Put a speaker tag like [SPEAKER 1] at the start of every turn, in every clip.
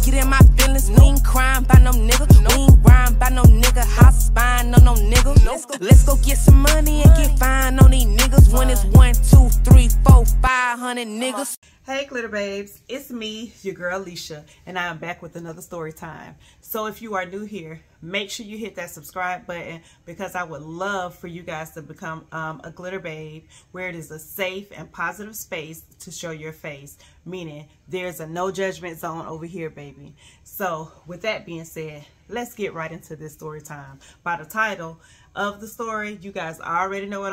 [SPEAKER 1] get in my feelings. We ain't crying by no nigga. We ain't rhyme by no nigga. House spine on no nigga. Let's go get some money and get fine on these niggas. When it's 1, 2, 3, 4, 500 niggas.
[SPEAKER 2] Hey glitter babes, it's me, your girl Alicia, and I am back with another story time. So if you are new here, make sure you hit that subscribe button, because I would love for you guys to become a glitter babe, where it is a safe and positive space to show your face, meaning there's a no judgment zone over here, baby. So with that being said, let's get right into this story time. By the title of the story, you guys already know what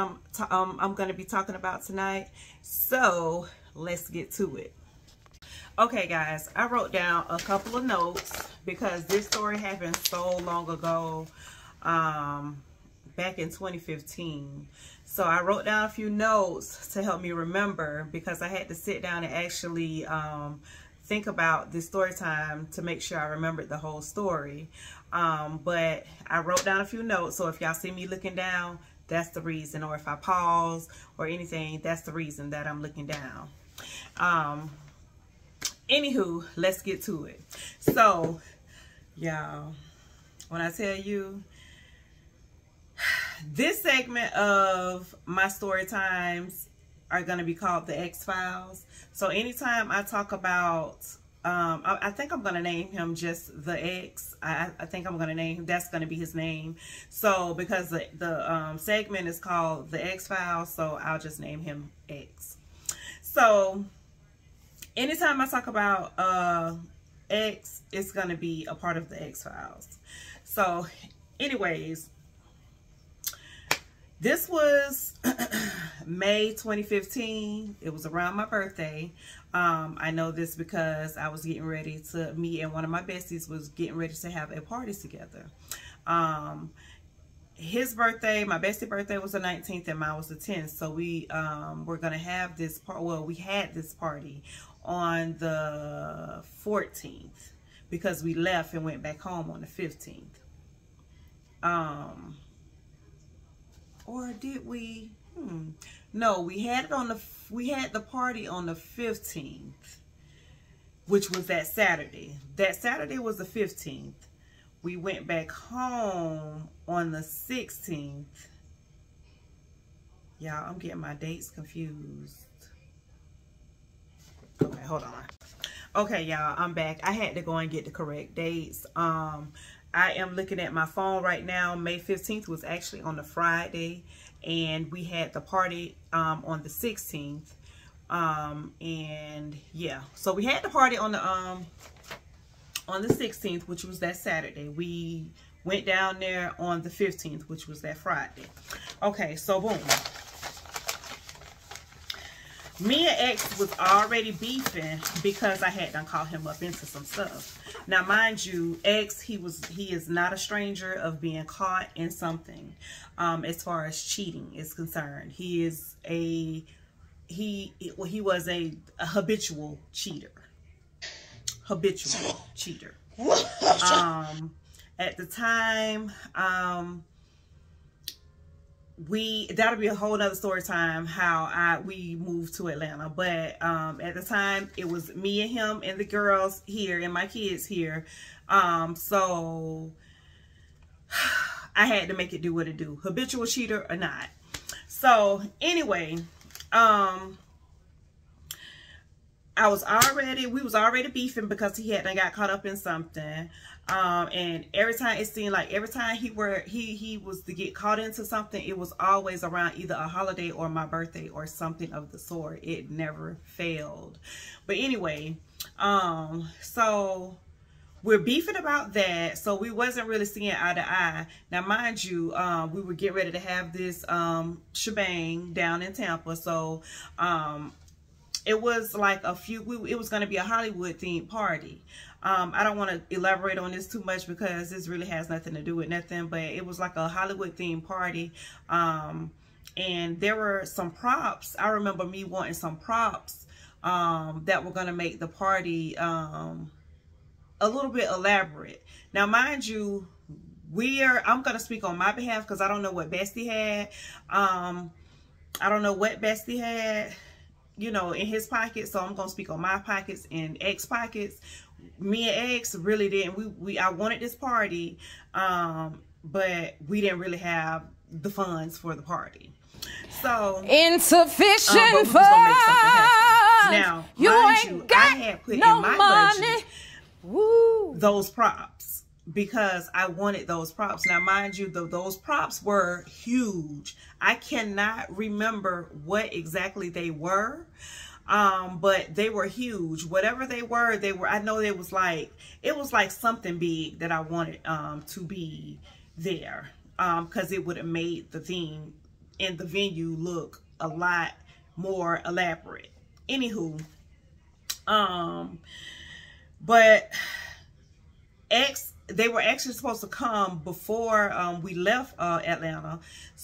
[SPEAKER 2] I'm going to be talking about tonight. So let's get to it. Okay guys, I wrote down a couple of notes because this story happened so long ago, back in 2015. So I wrote down a few notes to help me remember, because I had to sit down and actually think about this story time to make sure I remembered the whole story. But I wrote down a few notes, so if y'all see me looking down, that's the reason. Or if I pause or anything, that's the reason that I'm looking down. Anywho, let's get to it. So y'all, when I tell you, this segment of my story times are going to be called the X-Files. So anytime I talk about I think I'm going to name him just the X. I think I'm going to name him, that's going to be his name. So because the segment is called the X-Files, so I'll just name him X. So anytime I talk about X, it's going to be a part of the X-Files. So anyways, this was May 2015. It was around my birthday. I know this because I was getting ready to, me and one of my besties was getting ready to have a party together. His birthday, my bestie birthday, was the 19th and mine was the 10th. So we were going to have this part, well, we had this party on the 14th because we left and went back home on the 15th. Or did we? No, we had the party on the 15th, which was that Saturday. That Saturday was the 15th. We went back home on the 16th. Y'all, I'm getting my dates confused. Okay, hold on. Okay, y'all, I'm back. I had to go and get the correct dates. I am looking at my phone right now. May 15th was actually on the Friday, and we had the party on the 16th. And yeah, so we had the party on the 16th, which was that Saturday. We went down there on the 15th, which was that Friday. Okay, so boom. Me and X was already beefing because I had done caught him up into some stuff. Now, mind you, X, he is not a stranger of being caught in something. As far as cheating is concerned, he was a habitual cheater. Habitual cheater. At the time, that'll be a whole nother story time how we moved to Atlanta. But at the time, it was me and him and the girls here and my kids here. So I had to make it do what it do, habitual cheater or not. So anyway, we was already beefing because he had got caught up in something. And every time it seemed like every time he was to get caught into something, it was always around either a holiday or my birthday or something of the sort. It never failed. But anyway, so we're beefing about that. So we wasn't really seeing eye to eye. Now, mind you, we were getting ready to have this shebang down in Tampa. So it was like it was going to be a Hollywood themed party. I don't want to elaborate on this too much because this really has nothing to do with nothing, but it was like a Hollywood themed party. And there were some props. I remember me wanting some props that were going to make the party a little bit elaborate. Now, mind you, I'm going to speak on my behalf because I don't know what Bestie had. I don't know what Bestie had, you know, in his pocket. So I'm going to speak on my pockets and X pockets. me and X really didn't. I wanted this party, but we didn't really have the funds for the party. So
[SPEAKER 1] insufficient
[SPEAKER 2] but we was gonna make something happen. Now, mind you, I had put in my budget those props because I wanted those props. Now, mind you, those props were huge. I cannot remember what exactly they were, but they were huge. Whatever they were, I know it was like something big that I wanted to be there, because it would have made the theme in the venue look a lot more elaborate. Anywho, but they were actually supposed to come before we left Atlanta,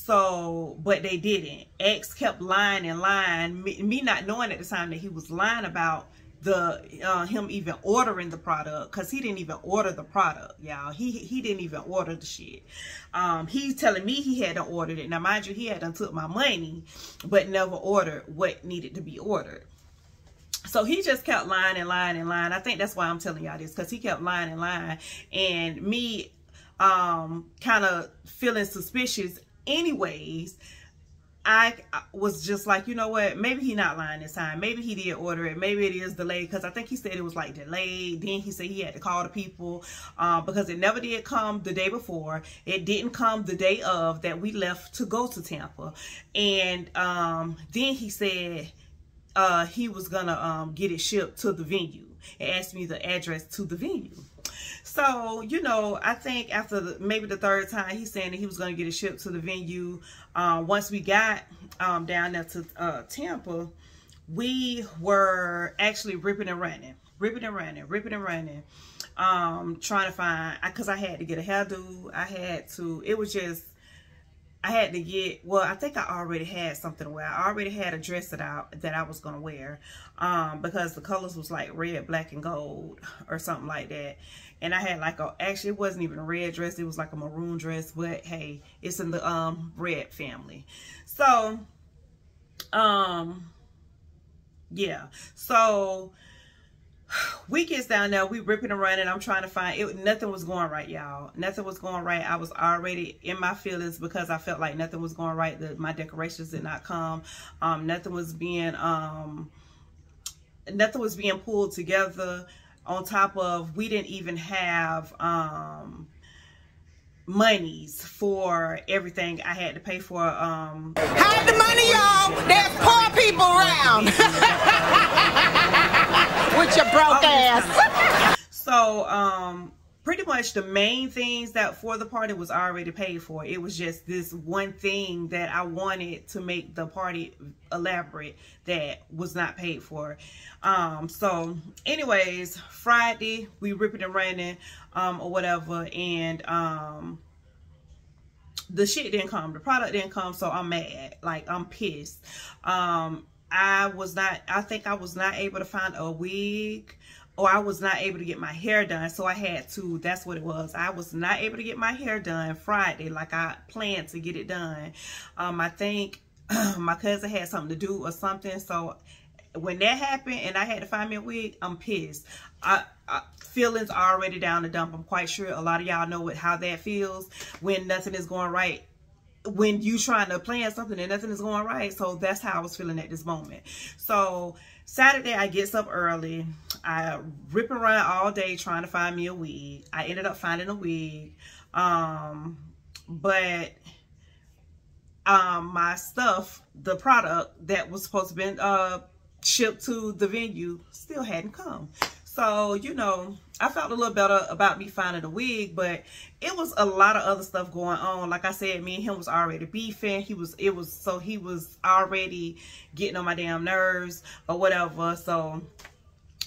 [SPEAKER 2] but they didn't. X kept lying and lying, me not knowing at the time that he was lying about him even ordering the product, because he didn't even order the product, y'all. He didn't even order the shit. He's telling me he hadn't ordered it. Now, mind you, he hadn't took my money, but never ordered what needed to be ordered. So he just kept lying and lying and lying. I think that's why I'm telling y'all this, because he kept lying and lying, and me kind of feeling suspicious anyways. I was just like, you know what, maybe he not lying this time. Maybe he did order it. Maybe it is delayed, because I think he said it was like delayed. Then he said he had to call the people because it never did come the day before. It didn't come the day of that we left to go to Tampa. And then he said he was gonna get it shipped to the venue and asked me the address to the venue. So, you know, I think after maybe the third time, he's saying that he was going to get it shipped to the venue. Once we got down there to Tampa, we were actually ripping and running, trying to find, because I had to get a hairdo. I had to get, well, I think I already had something to wear. I already had a dress that I was going to wear, because the colors was like red, black, and gold or something like that. And I had like actually, it wasn't even a red dress. It was like a maroon dress, but hey, it's in the red family. So, yeah. So we gets down there, we ripping and running. I'm trying to find it. Nothing was going right, y'all. Nothing was going right. I was already in my feelings because I felt like nothing was going right. My decorations did not come. Nothing was being pulled together. On top of, we didn't even have monies for everything I had to pay for.
[SPEAKER 1] Hide the money, y'all. There's poor people around. With your broke ass.
[SPEAKER 2] So, pretty much the main things that for the party was already paid for. It was just this one thing that I wanted to make the party elaborate that was not paid for. So anyways, Friday we ripping and running or whatever, and the shit didn't come, the product didn't come, so I'm mad, like I'm pissed. I think I was not able to find a wig, or I was not able to get my hair done, so I had to, that's what it was. I was not able to get my hair done Friday like I planned to get it done. I think my cousin had something to do or something, so when that happened and I had to find me a wig, I'm pissed. Feelings are already down the dump. I'm quite sure a lot of y'all know how that feels when nothing is going right. When you trying to plan something and nothing is going right. So that's how I was feeling at this moment. So Saturday I gets up early. I rip and run all day trying to find me a wig. I ended up finding a wig. But my stuff, the product that was supposed to be shipped to the venue, still hadn't come. So, you know, I felt a little better about me finding a wig, but it was a lot of other stuff going on. Like I said, me and him was already beefing. He was already getting on my damn nerves or whatever. So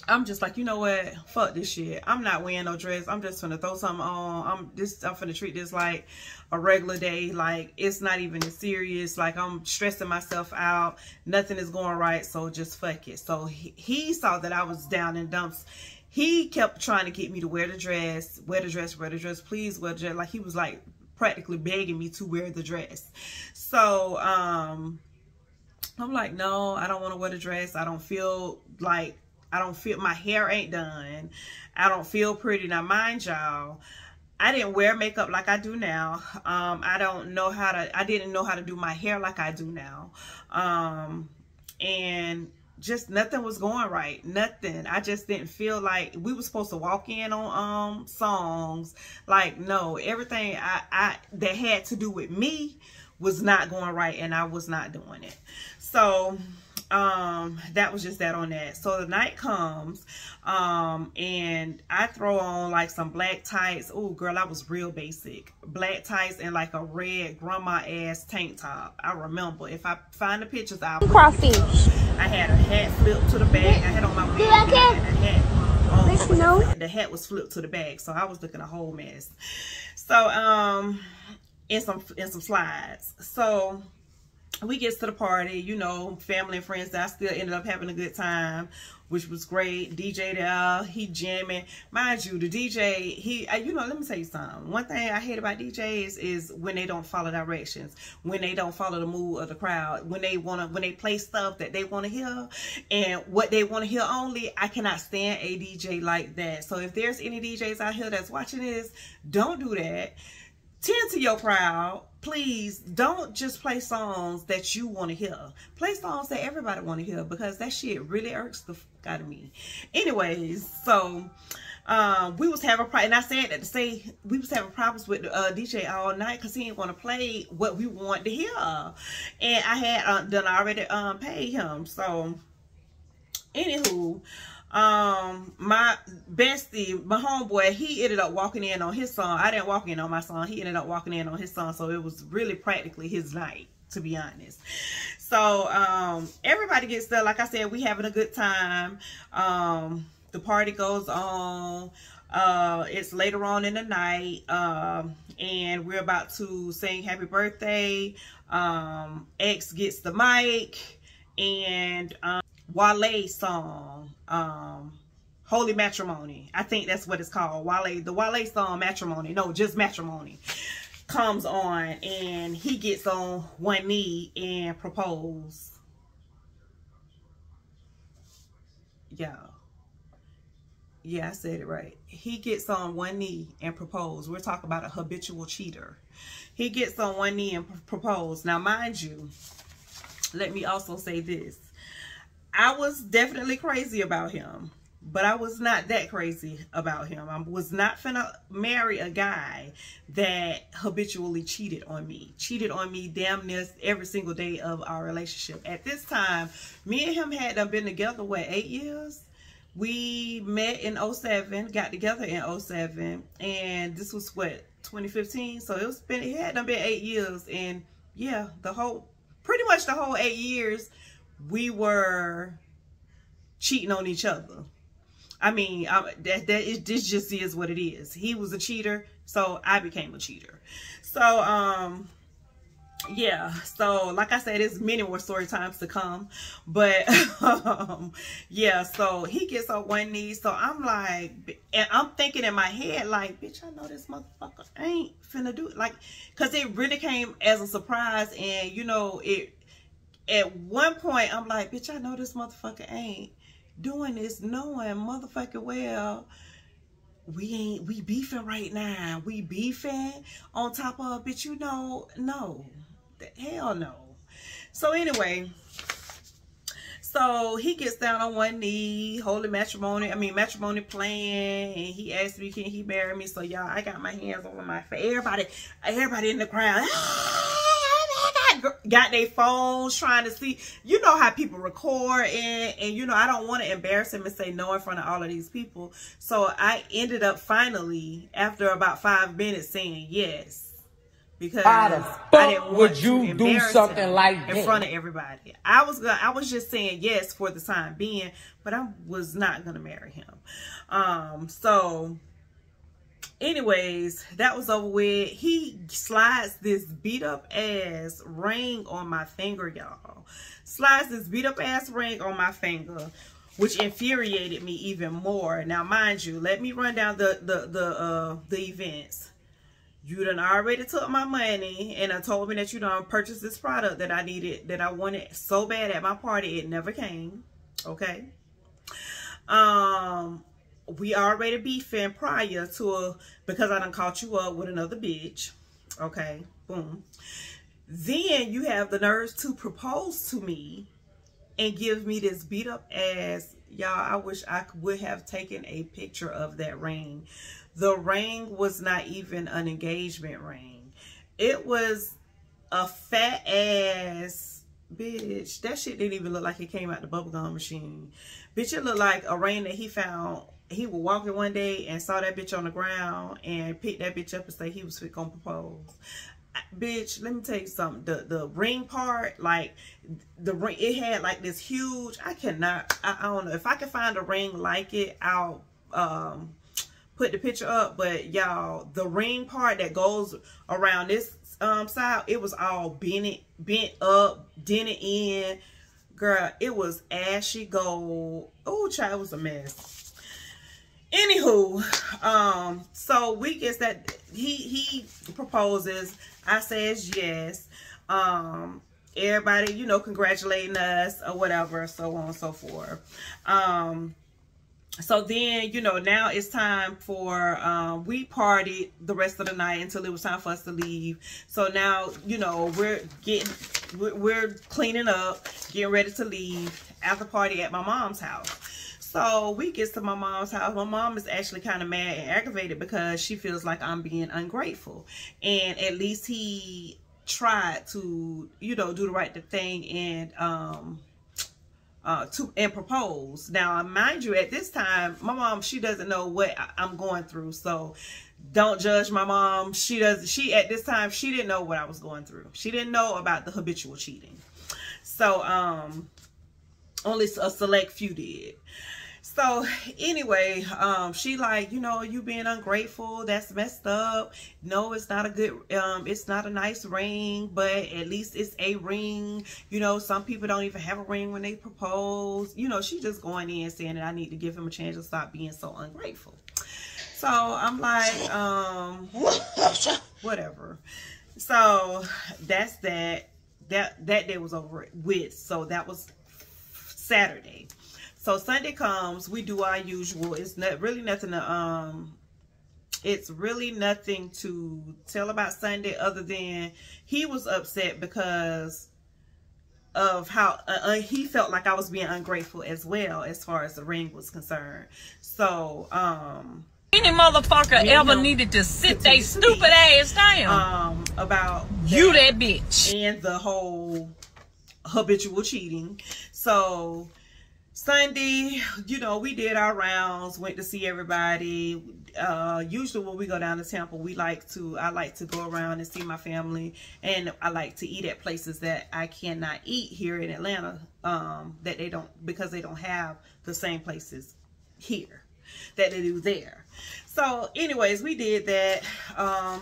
[SPEAKER 2] I'm just like, you know what? Fuck this shit. I'm not wearing no dress. I'm just gonna throw something on. I'm finna treat this like a regular day. Like, it's not even as serious. Like, I'm stressing myself out. Nothing is going right. So just fuck it. So he saw that I was down in dumps. He kept trying to get me to wear the dress, please wear the dress. Like, he was like practically begging me to wear the dress. So, I'm like, no, I don't want to wear the dress. I don't feel like I don't feel, my hair ain't done. I don't feel pretty. Now, mind y'all, I didn't wear makeup like I do now. I didn't know how to do my hair like I do now. And just nothing was going right. Nothing. I just didn't feel like we were supposed to walk in on songs. Like, no, everything that had to do with me was not going right, and I was not doing it. So that was just that on that. So the night comes, and I throw on like some black tights. Oh girl, I was real basic. Black tights and like a red grandma ass tank top. I remember, if I find the pictures, I'll crawfish. I had a hat flipped to the back. I had on my wig. The hat was flipped to the back, so I was looking a whole mess. So in some slides. So we get to the party, you know, family and friends. I still ended up having a good time, which was great. DJ there, he jamming. Mind you, the DJ, you know, let me tell you something. One thing I hate about DJs is when they don't follow directions, when they don't follow the mood of the crowd, when they play stuff that they want to hear and what they want to hear only. I cannot stand a DJ like that. So if there's any DJs out here that's watching this, don't do that. Tend to your crowd. Please don't just play songs that you want to hear. Play songs that everybody want to hear, because that shit really irks the fuck out of me. Anyways, so we was having and I said that to say we was having problems with the DJ all night because he didn't want to play what we wanted to hear, and I had done already paid him. So anywho, my bestie, my homeboy, he ended up walking in on his song. I didn't walk in on my song. He ended up walking in on his song. So it was really practically his night, to be honest. So everybody gets there. Like I said, we having a good time. The party goes on. It's later on in the night, and we're about to sing happy birthday. X gets the mic, and Wale song, Holy Matrimony. I think that's what it's called. The Wale song, Matrimony. No, just Matrimony. Comes on, and he gets on one knee and propose. Yeah, I said it right. He gets on one knee and propose. We're talking about a habitual cheater. He gets on one knee and propose. Now, mind you, let me also say this. I was definitely crazy about him, but I was not that crazy about him. I was not finna marry a guy that habitually cheated on me damn near every single day of our relationship. At this time, me and him had been together, what, 8 years? We met in 07, got together in 07, and this was what, 2015? So it had been 8 years, and yeah, pretty much the whole 8 years, we were cheating on each other. I mean, this just is what it is. He was a cheater, so I became a cheater. So, yeah. So, like I said, there's many more story times to come. But, yeah, so he gets on one knee. So I'm like, and I'm thinking in my head, like, bitch, I know this motherfucker ain't finna do it. Like, because it really came as a surprise. And, you know, at one point, I'm like, bitch, I know this motherfucker ain't doing this, knowing motherfucker well, we beefing right now. We beefing on top of, bitch, you know, no. Hell no. So anyway, so he gets down on one knee, holy matrimony playing, and he asked me, can he marry me? So y'all, I got my hands over my face. Everybody in the crowd got their phones trying to see. You know how people record, and you know, I don't want to embarrass him and say no in front of all of these people. So I ended up finally, after about 5 minutes, saying yes. Because I didn't want to embarrass him in front of everybody. I was just saying yes for the time being, but I was not gonna marry him. So anyways, that was over with. He slides this beat up ass ring on my finger, y'all. Slides this beat up ass ring on my finger, which infuriated me even more. Now, mind you, let me run down the events. You done already took my money and told me that you done purchased this product that I needed, that I wanted so bad at my party. It never came. Okay. We already beefing prior to because I done caught you up with another bitch. Okay, boom. Then you have the nerves to propose to me and give me this beat up ass. Y'all, I wish I would have taken a picture of that ring. The ring was not even an engagement ring. It was a fat ass bitch. That shit didn't even look like it came out the bubblegum machine. Bitch, it looked like a ring that he found. He was walking one day and saw that bitch on the ground and picked that bitch up and say he was gonna propose. Bitch, let me tell you something. The ring part, like the ring, it had like this huge. I don't know if I can find a ring like it. I'll put the picture up. But y'all, the ring part that goes around this side, it was all bent up, dented in. Girl, it was ashy gold. Oh, child, it was a mess. Anywho, so we guess that he proposes. I says yes. Everybody, you know, congratulating us or whatever, so on and so forth. So then, you know, now it's time for, we partied the rest of the night until it was time for us to leave. So now, you know, we're cleaning up, getting ready to leave after party at my mom's house. So we get to my mom's house. My mom is actually kind of mad and aggravated because she feels like I'm being ungrateful. And at least he tried to, you know, do the right thing and propose. Now, mind you, at this time, my mom, she doesn't know what I'm going through. So don't judge my mom. She at this time, she didn't know what I was going through. She didn't know about the habitual cheating. So only a select few did. So anyway, she like, you know, you being ungrateful, that's messed up. No, it's not a good, it's not a nice ring, but at least it's a ring. You know, some people don't even have a ring when they propose. You know, she just going in saying that I need to give him a chance to stop being so ungrateful. So I'm like, whatever. So that's that day was over with. So that was Saturday. So Sunday comes, we do our usual. It's not really nothing to it's really nothing to tell about Sunday other than he was upset because of how he felt like I was being ungrateful as well as far as the ring was concerned. So
[SPEAKER 3] any motherfucker ever needed to sit their stupid ass down
[SPEAKER 2] about
[SPEAKER 3] you, that bitch,
[SPEAKER 2] and the whole habitual cheating. So Sunday, you know, we did our rounds, went to see everybody. Usually when we go down to Tampa, I like to go around and see my family, and I like to eat at places that I cannot eat here in Atlanta, because they don't have the same places here that they do there. So anyways, we did that.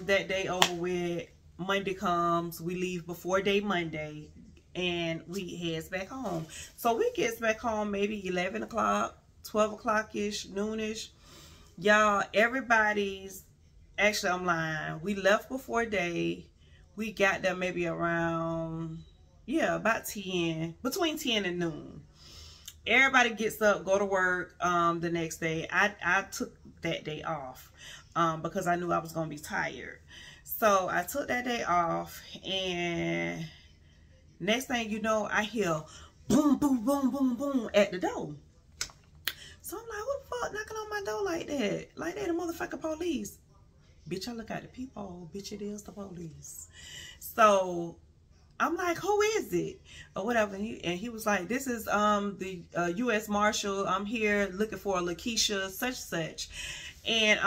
[SPEAKER 2] That day over with. Monday comes, we leave before day Monday, and we heads back home. So we gets back home maybe 11 o'clock, 12 o'clock-ish, noonish. Y'all, everybody's, actually I'm lying. We left before day. We got there maybe around, yeah, about 10, between 10 and noon. Everybody gets up, go to work the next day. I took that day off because I knew I was going to be tired. So I took that day off, and next thing you know, I hear boom, boom, boom, boom, boom at the door. So I'm like, who the fuck knocking on my door like that? Like they the motherfucking police. Bitch, I look at the people. Bitch, it is the police. So I'm like, who is it? Or whatever. And he was like, this is the U.S. Marshal. I'm here looking for Lakeisha such. And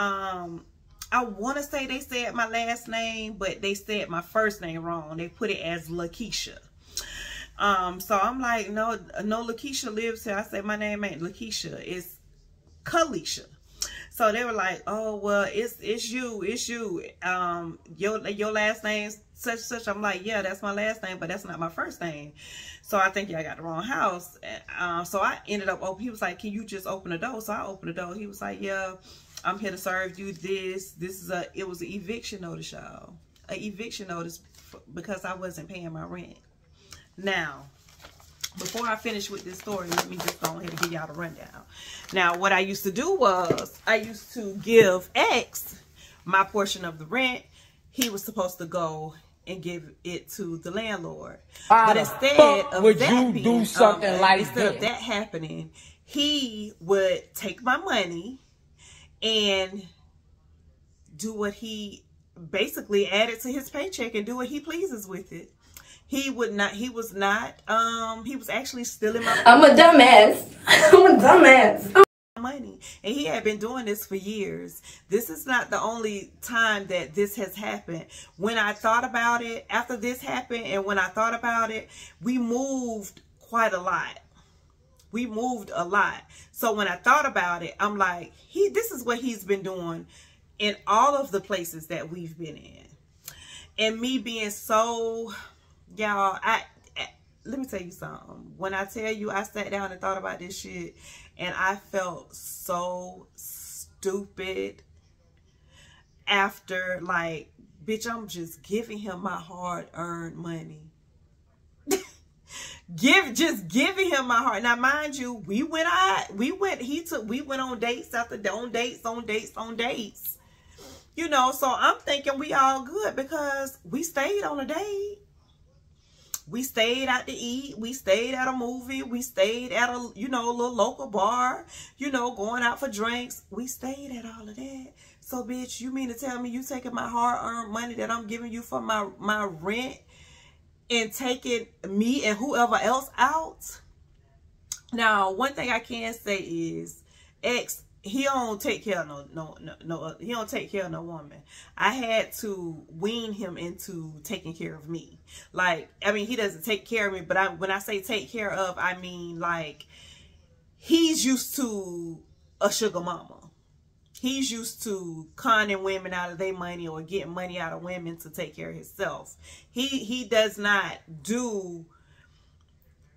[SPEAKER 2] I want to say they said my last name, but they said my first name wrong. They put it as Lakeisha. So I'm like, no, Lakeisha lives here. I said, my name ain't Lakeisha, it's Kalisha. So they were like, oh, well, it's you. Your last name's such. I'm like, yeah, that's my last name, but that's not my first name. So I think y'all got the wrong house. So I ended up, he was like, can you just open the door? So I opened the door. He was like, yeah, I'm here to serve you this. It was an eviction notice, y'all. An eviction notice because I wasn't paying my rent. Now, before I finish with this story, let me just go ahead and give y'all the rundown. Now, what I used to do was I used to give X my portion of the rent. He was supposed to go and give it to the landlord. But instead of that happening, he would take my money and do what he basically added to his paycheck and do what he pleases with it. He was actually stealing my money.
[SPEAKER 4] I'm a dumbass.
[SPEAKER 2] Money. And he had been doing this for years. This is not the only time that this has happened. When I thought about it, after this happened, and when I thought about it, we moved quite a lot. We moved a lot. So when I thought about it, I'm like, this is what he's been doing in all of the places that we've been in. And me being so, y'all, let me tell you something. When I tell you I sat down and thought about this shit, and I felt so stupid after, like, bitch, I'm just giving him my hard-earned money. Just giving him my heart. Now, mind you, we went on dates after dates. You know, so I'm thinking we all good because we stayed on a date. We stayed out to eat. We stayed at a movie. We stayed at a, you know, little local bar, you know, going out for drinks. We stayed at all of that. So, bitch, you mean to tell me you taking my hard-earned money that I'm giving you for my rent and taking me and whoever else out? Now, one thing I can say is X, he don't take care of he don't take care of no woman. I had to wean him into taking care of me. Like, I mean, he doesn't take care of me, but when I say take care of, I mean, like, he's used to a sugar mama. He's used to conning women out of their money or getting money out of women to take care of himself. He does not do,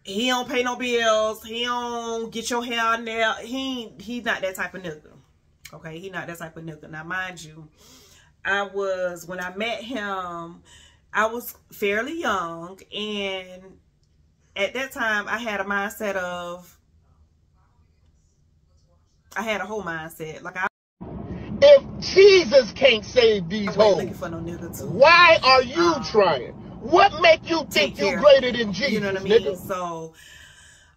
[SPEAKER 2] he don't pay no bills. He don't get your hair on there. He's not that type of nigga. Okay, he not that type of nigga. Now, mind you, when I met him, I was fairly young, and at that time, I had a mindset of, I had a whole mindset. Like,
[SPEAKER 5] if Jesus can't save these hoes,
[SPEAKER 2] looking for no nigga too.
[SPEAKER 5] Why are you trying? What make you think you're greater than Jesus?
[SPEAKER 2] You know what I mean? Nigga? So,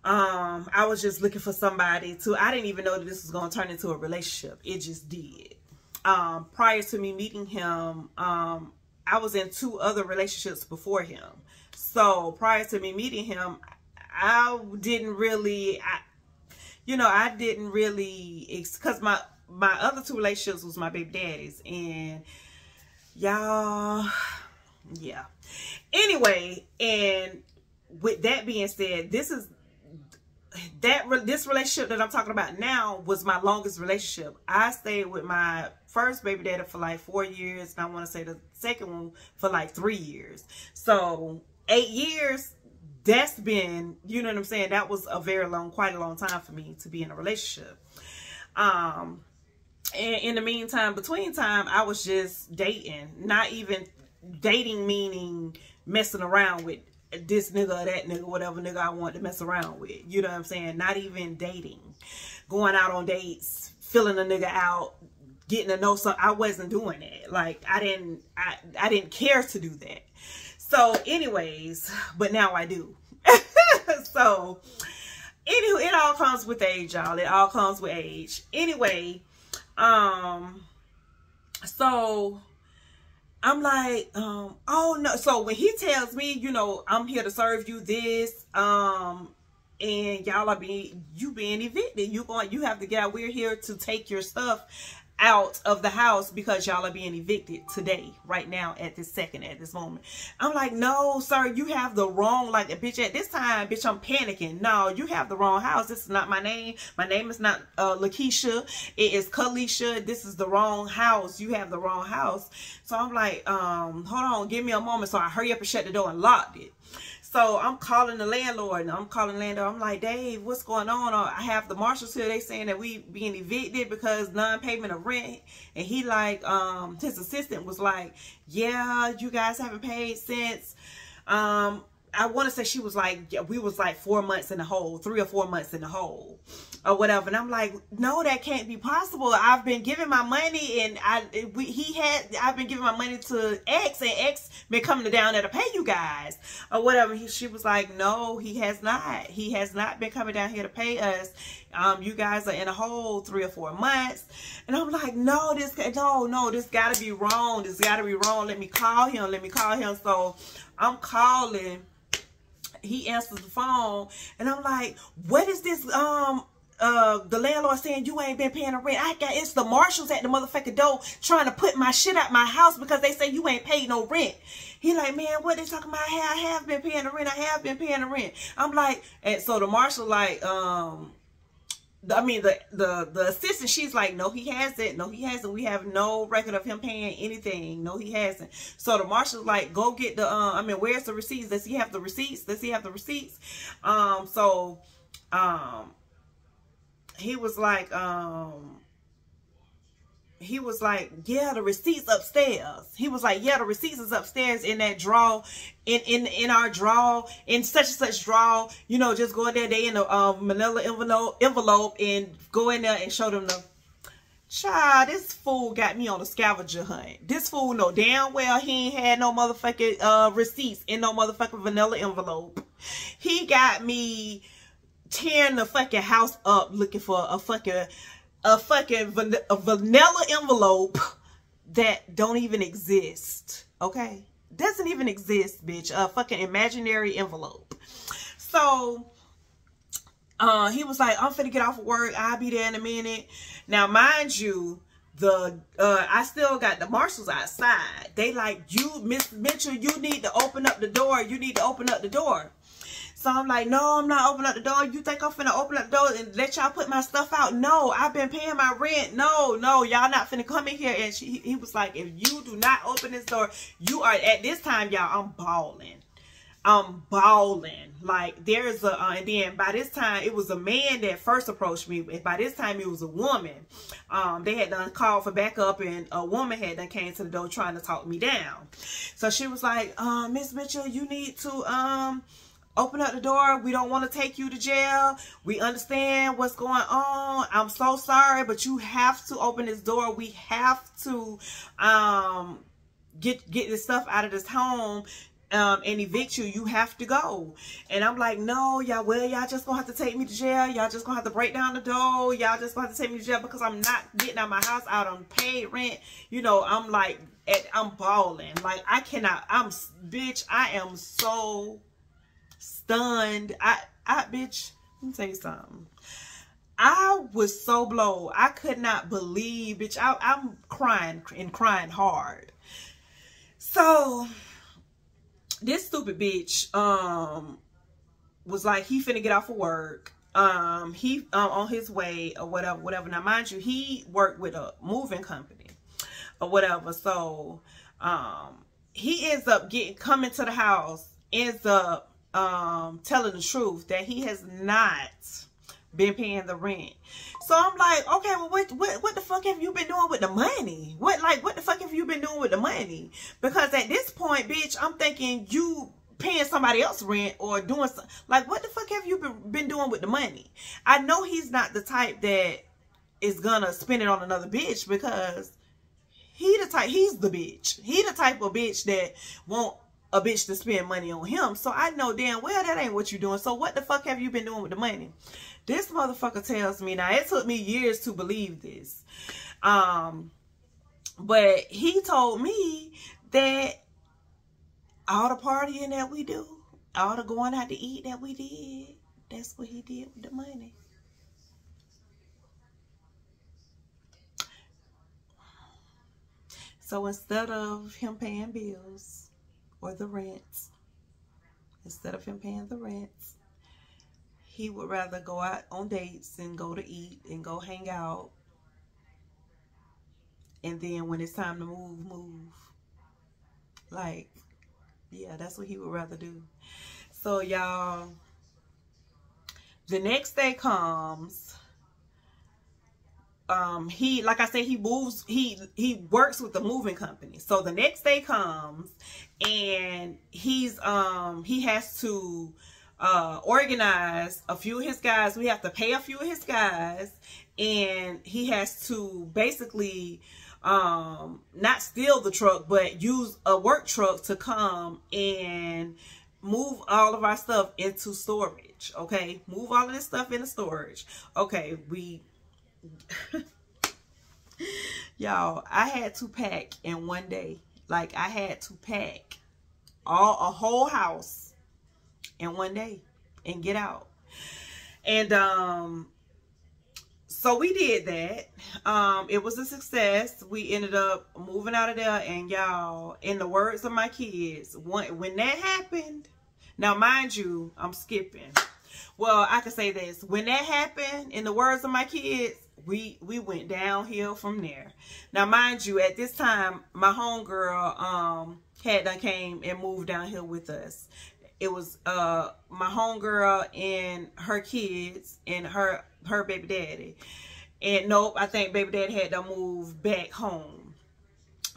[SPEAKER 2] I was just looking for somebody to, I didn't even know that this was going to turn into a relationship. It just did. Prior to me meeting him, I was in 2 other relationships before him. So prior to me meeting him, I didn't really, because my other 2 relationships was my baby daddies, and y'all, yeah. Anyway, and with that being said, this relationship that I'm talking about now was my longest relationship. I stayed with my first baby daddy for like 4 years, and I want to say the second one for like 3 years. So 8 years, that's been, you know what I'm saying, that was a quite a long time for me to be in a relationship. And in the meantime, between time, I was just dating. Not even dating meaning messing around with this nigga or that nigga, whatever nigga I want to mess around with. You know what I'm saying? Not even dating. Going out on dates, filling a nigga out, getting to know something. I wasn't doing that. Like, I didn't care to do that. So anyways, but now I do. So anyway, it all comes with age, y'all. It all comes with age. Anyway, so I'm like, oh no. So when he tells me, you know, I'm here to serve you this, and y'all are being evicted. You have to get out. We're here to take your stuff out of the house because y'all are being evicted today, right now, at this second, at this moment. I'm like, no, sir, you have the wrong, like, bitch, at this time, bitch, I'm panicking. No, you have the wrong house. This is not my name. My name is not Lakeisha. It is Kalisha. This is the wrong house. You have the wrong house. So I'm like, hold on, give me a moment. So I hurry up and shut the door and locked it. So I'm calling the landlord, and I'm like, Dave, what's going on? I have the marshals here. They saying that we being evicted because non-payment of rent. And he like, his assistant was like, yeah, you guys haven't paid since I want to say she was like, yeah, we was like 4 months in the hole, 3 or 4 months in the hole or whatever. And I'm like, no, that can't be possible. I've been giving my money, and I've been giving my money to X, and X been coming down there to pay you guys or whatever. She was like, no, he has not. He has not been coming down here to pay us. You guys are in a hole 3 or 4 months. And I'm like, no, this gotta be wrong. This gotta be wrong. Let me call him. So I'm calling. He answers the phone, and I'm like, what is this? The landlord saying you ain't been paying the rent. It's the marshals at the motherfucking door trying to put my shit out my house because they say you ain't paid no rent. He like, man, what they talking about? I have been paying the rent. I have been paying the rent. I'm like, and so the marshal like, the assistant, she's like, no, he hasn't. No, he hasn't. We have no record of him paying anything. No, he hasn't. So the marshal's like, go get the, where's the receipts? Does he have the receipts? He was like, yeah, the receipts upstairs. He was like, yeah, the receipts is upstairs in that drawer, in our drawer, in such and such drawer. You know, just go in there. They in a manila envelope, and go in there and show them the. Child, this fool got me on a scavenger hunt. This fool know damn well he ain't had no motherfucking receipts in no motherfucking vanilla envelope. He got me tearing the fucking house up looking for a vanilla envelope that don't even exist. Okay, doesn't even exist, bitch. A fucking imaginary envelope. So he was like, I'm finna get off of work, I'll be there in a minute. Now mind you, I still got the marshals outside. They like, you, Miss Mitchell, you need to open up the door. So I'm like, no, I'm not opening up the door. You think I'm finna open up the door and let y'all put my stuff out? No, I've been paying my rent. No, y'all not finna come in here. And he was like, if you do not open this door, you are, at this time, y'all, I'm bawling. Like, there's a, and then by this time, it was a man that first approached me. By this time, it was a woman. They had done called for backup, and a woman had done came to the door trying to talk me down. So she was like, Miss Mitchell, you need to, open up the door. We don't want to take you to jail. We understand what's going on. I'm so sorry, but you have to open this door. We have to get this stuff out of this home and evict you. You have to go. And I'm like, no, y'all just gonna have to take me to jail. Y'all just gonna have to break down the door. Y'all just gonna have to take me to jail because I'm not getting out my house out on paid rent. You know, I'm like, I'm bawling. Like, I cannot, bitch, I am so stunned. Bitch, let me tell you something. I was so blown. I could not believe, bitch. I'm crying and crying hard. So this stupid bitch was like, he finna get off of work. He on his way or whatever. Now mind you, he worked with a moving company or whatever. So he ends up coming to the house, ends up telling the truth that he has not been paying the rent. So I'm like, okay, well, what the fuck have you been doing with the money? What the fuck have you been doing with the money? Because at this point, bitch, I'm thinking you paying somebody else rent or doing something. Like, what the fuck have you been doing with the money? I know he's not the type that is gonna spend it on another bitch, because he's the bitch. He the type of bitch that won't a bitch to spend money on him. So I know damn well that ain't what you're doing. So what the fuck have you been doing with the money? This motherfucker tells me, now it took me years to believe this, but he told me that all the partying that we do, all the going out to eat that we did, that's what he did with the money. So instead of him paying bills or the rents, he would rather go out on dates and go to eat and go hang out. And then when it's time to move. Like, yeah, that's what he would rather do. So y'all, the next day comes. he, like I said, he moves, he works with the moving company. So the next day comes and he has to organize a few of his guys. We have to pay a few of his guys, and he has to basically not steal the truck, but use a work truck to come and move all of our stuff into storage. Okay, move all of this stuff into storage. Okay, y'all, I had to pack in one day. Like, I had to pack a whole house in one day and get out. And so we did that. It was a success. We ended up moving out of there, and y'all, in the words of my kids, when that happened, now mind you, I'm skipping. Well, I could say this. When that happened, in the words of my kids, we went downhill from there. Now, mind you, at this time, my homegirl had done came and moved down here with us. It was my homegirl and her kids and her baby daddy. And nope, I think baby daddy had to move back home.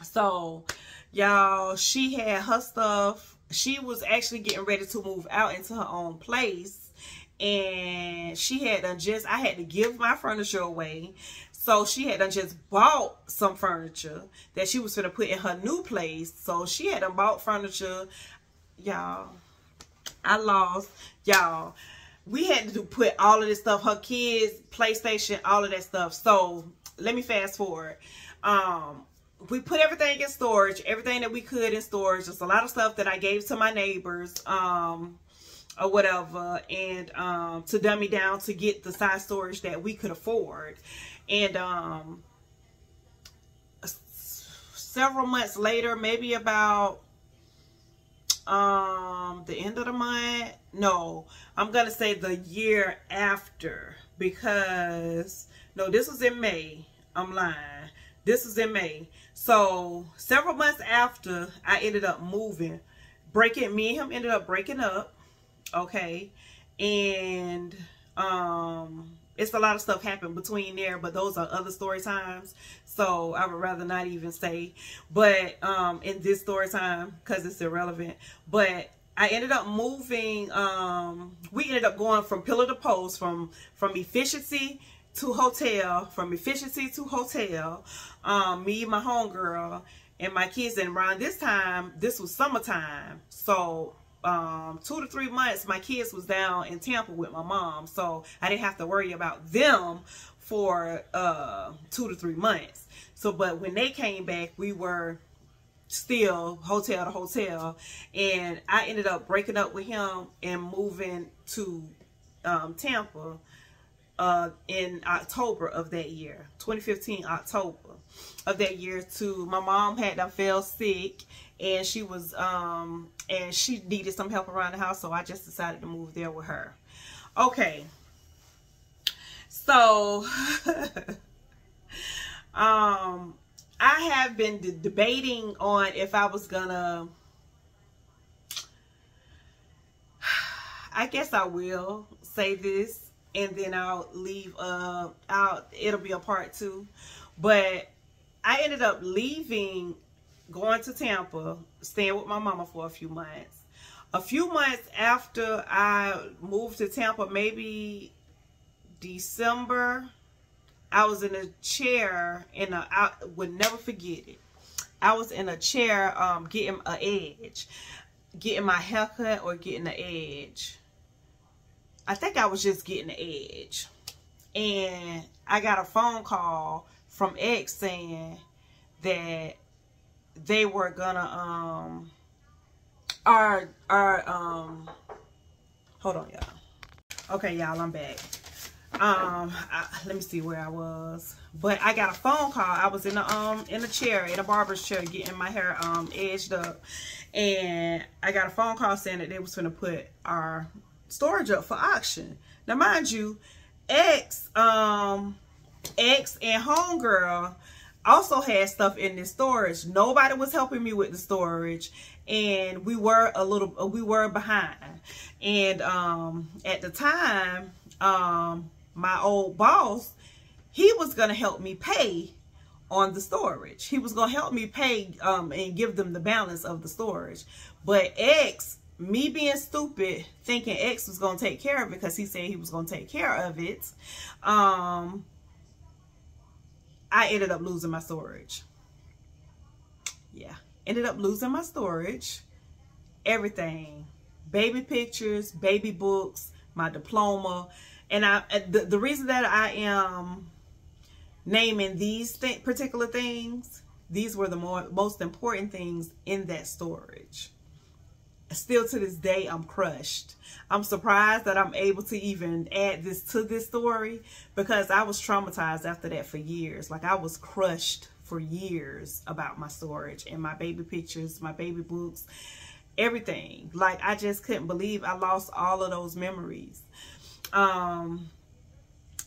[SPEAKER 2] So, y'all, she had her stuff. She was actually getting ready to move out into her own place. And she had done I had to give my furniture away. So she had done just bought some furniture that she was going to put in her new place. So she had done bought furniture. Y'all, I lost. Y'all, we had to put all of this stuff, her kids, PlayStation, all of that stuff. So let me fast forward. We put everything in storage, everything that we could in storage. Just a lot of stuff that I gave to my neighbors, or whatever, and to dummy down to get the size storage that we could afford. And several months later, maybe about the end of the month, no, I'm gonna say the year after, because no, this was in May. I'm lying. This was in May. So several months after I ended up moving, me and him ended up breaking up. Okay, and it's a lot of stuff happened between there, but those are other story times, so I would rather not even say. But in this story time, because it's irrelevant. But I ended up moving. We ended up going from pillar to post, from efficiency to hotel, from efficiency to hotel. Me, my homegirl, and my kids. And around this time, this was summertime, so 2 to 3 months my kids was down in Tampa with my mom, so I didn't have to worry about them for 2 to 3 months. So but when they came back, we were still hotel to hotel, and I ended up breaking up with him and moving to Tampa in October of that year, 2015 October of that year. To my mom had fell sick, and she was and she needed some help around the house, so I just decided to move there with her. Okay, so I have been debating on if I was gonna, I guess I will say this and then I'll leave it'll be a part 2. But I ended up leaving, going to Tampa, staying with my mama for a few months. A few months after I moved to Tampa, maybe December, I was in a chair, I would never forget it. I was in a chair getting an edge, getting my haircut or getting the edge. I think I was just getting the edge. And I got a phone call from X saying that they were gonna hold on, y'all. Okay, y'all, I'm back. Let me see where I was. But I got a phone call. I was in a chair, in a barber's chair, getting my hair edged up, and I got a phone call saying that they was gonna put our storage up for auction. Now, mind you, X and homegirl also had stuff in this storage. Nobody was helping me with the storage, and we were behind. And at the time, my old boss, he was going to help me pay on the storage. He was going to help me pay and give them the balance of the storage. But X, me being stupid, thinking X was going to take care of it because he said he was going to take care of it, I ended up losing my storage. Yeah, ended up losing my storage. Everything. Baby pictures, baby books, my diploma. And the reason that I am naming these particular things, these were the most important things in that storage. Still to this day, I'm crushed. I'm surprised that I'm able to even add this to this story, because I was traumatized after that for years. Like, I was crushed for years about my storage and my baby pictures, my baby books, everything. Like, I just couldn't believe I lost all of those memories.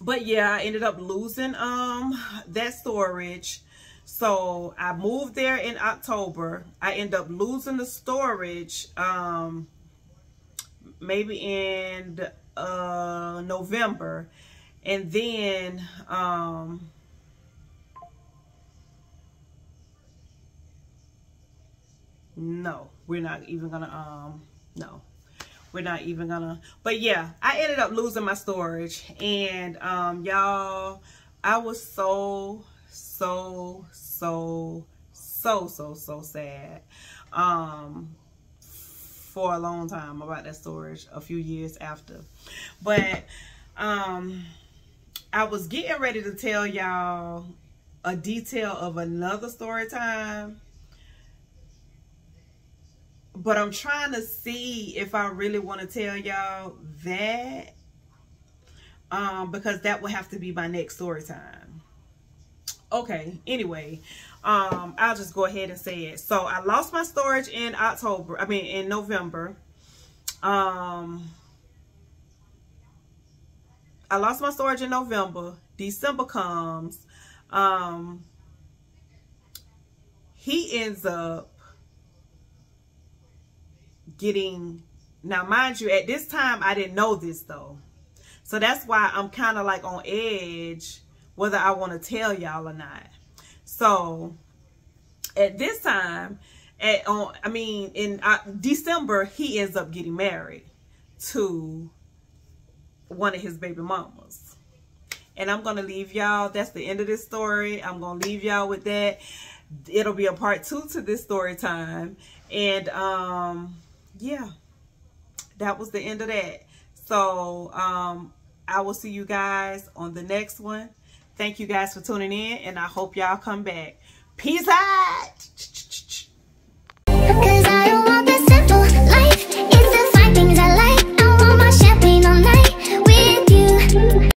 [SPEAKER 2] But yeah, I ended up losing that storage. So I moved there in October. I ended up losing the storage maybe in November. And then no, we're not even gonna no, we're not even gonna. But yeah, I ended up losing my storage. And y'all, I was so sad for a long time about that storage, a few years after. But I was getting ready to tell y'all a detail of another story time, but I'm trying to see if I really want to tell y'all that, because that will have to be my next story time. Okay, anyway, I'll just go ahead and say it. So I lost my storage in November. I lost my storage in November. December comes. He ends up getting, now mind you, at this time I didn't know this though, so that's why I'm kind of like on edge whether I want to tell y'all or not. So at this time, in December, he ends up getting married to one of his baby mamas. And I'm going to leave y'all, that's the end of this story. I'm going to leave y'all with that. It'll be a part 2 to this story time. And yeah, that was the end of that. So I will see you guys on the next one. Thank you guys for tuning in, and I hope y'all come back. Peace out.